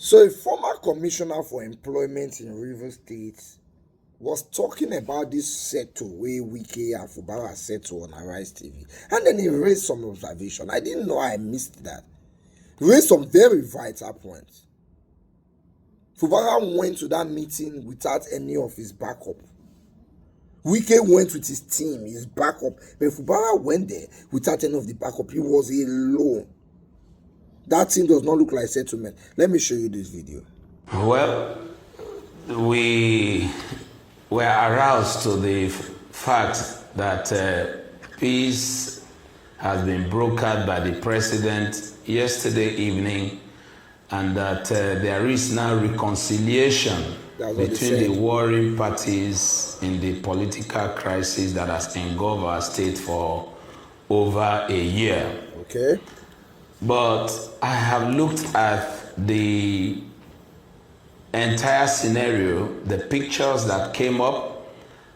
So a former commissioner for employment in Rivers State was talking about this settle where Wike and Fubara settle on Arise TV. And then he raised some observation. I didn't know I missed that. He raised some very vital points. Fubara went to that meeting without any of his backup. Wike went with his team, his backup. But Fubara went there without any of the backup. He was alone. That thing does not look like settlement. Let me show you this video. Well, we were aroused to the fact that peace has been brokered by the president yesterday evening, and that there is now reconciliation between the warring parties in the political crisis that has engulfed our state for over a year. Okay. But I have looked at the entire scenario, the pictures that came up,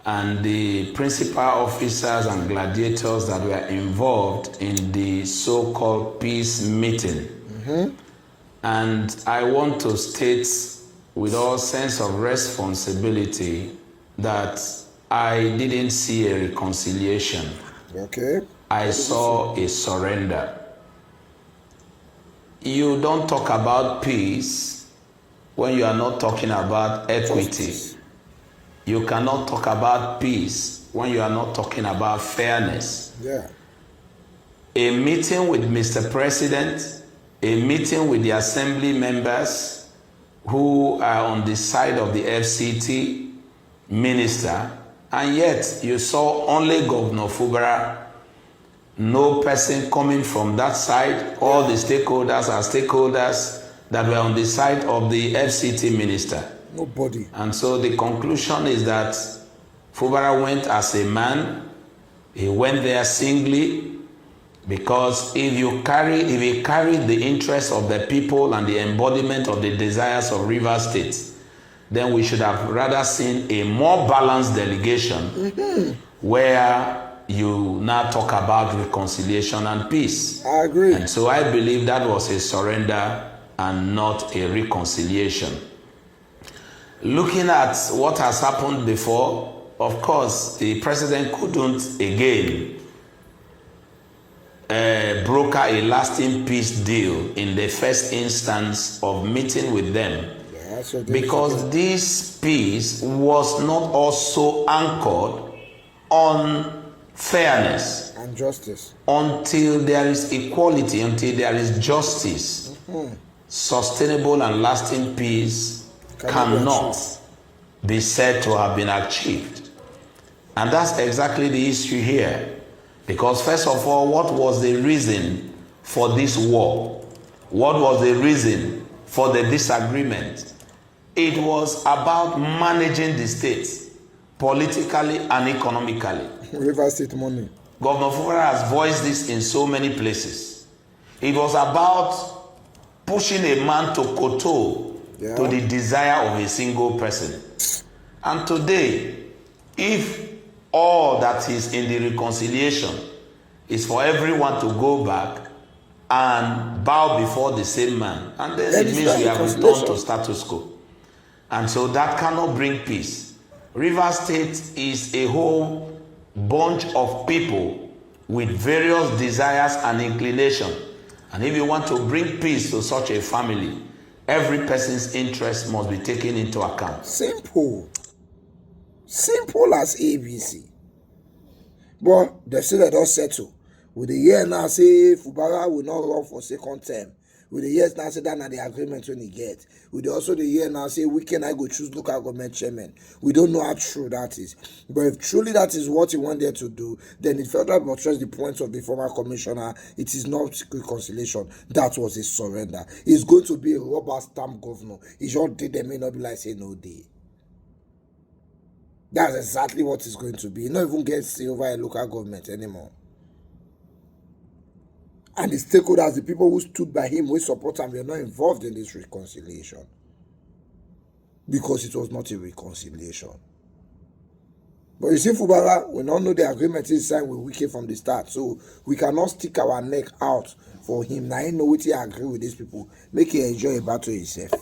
and the principal officers and gladiators that were involved in the so-called peace meeting. And I want to state with all sense of responsibility that I didn't see a reconciliation. Okay. I saw a surrender. You don't talk about peace when you are not talking about equity. You cannot talk about peace when you are not talking about fairness. Yeah. A meeting with Mr. President, a meeting with the assembly members who are on the side of the FCT minister, and yet you saw only Governor Fubara, no person coming from that side. All the stakeholders are stakeholders that were on the side of the FCT minister. Nobody. And so the conclusion is that Fubara went as a man. He went there singly, because if he carried the interests of the people and the embodiment of the desires of Rivers State, then we should have rather seen a more balanced delegation where you now talk about reconciliation and peace. I agree. And so I believe that was a surrender and not a reconciliation. Looking at what has happened before, of course, the president couldn't again broker a lasting peace deal in the first instance of meeting with them, because this peace was not also anchored on fairness and justice. Until there is equality, until there is justice, sustainable and lasting peace cannot be said to have been achieved. And that's exactly the issue here. Because first of all, what was the reason for this war? What was the reason for the disagreement? It was about managing the state politically and economically. Rivers State money. Governor Fubara has voiced this in so many places. It was about pushing a man to kowtow to the desire of a single person. And today, if all that is in the reconciliation is for everyone to go back and bow before the same man, and then it means we have returned to status quo. And so that cannot bring peace. Rivers State is a whole bunch of people with various desires and inclinations. And if you want to bring peace to such a family, every person's interest must be taken into account. Simple. Simple as ABC. But they say they don't settle. With the year now say Fubara will not run for second term. With the years now say that now the agreement when he get. With also the year now say we can I go choose local government chairman. We don't know how true that is. But if truly that is what he wanted to do, then it felt like trust the points of the former commissioner. It is not reconciliation. That was a surrender. He's going to be a rubber stamp governor. He just did them may not be like say no day. That's exactly what it's going to be. He not even get say over a local government anymore. And the stakeholders, the people who stood by him, who support him, were not involved in this reconciliation. Because it was not a reconciliation. But you see, Fubara, we don't know the agreement is signed with Wike from the start. So we cannot stick our neck out for him. Now, I know what he agree with these people. Make him enjoy a battle himself.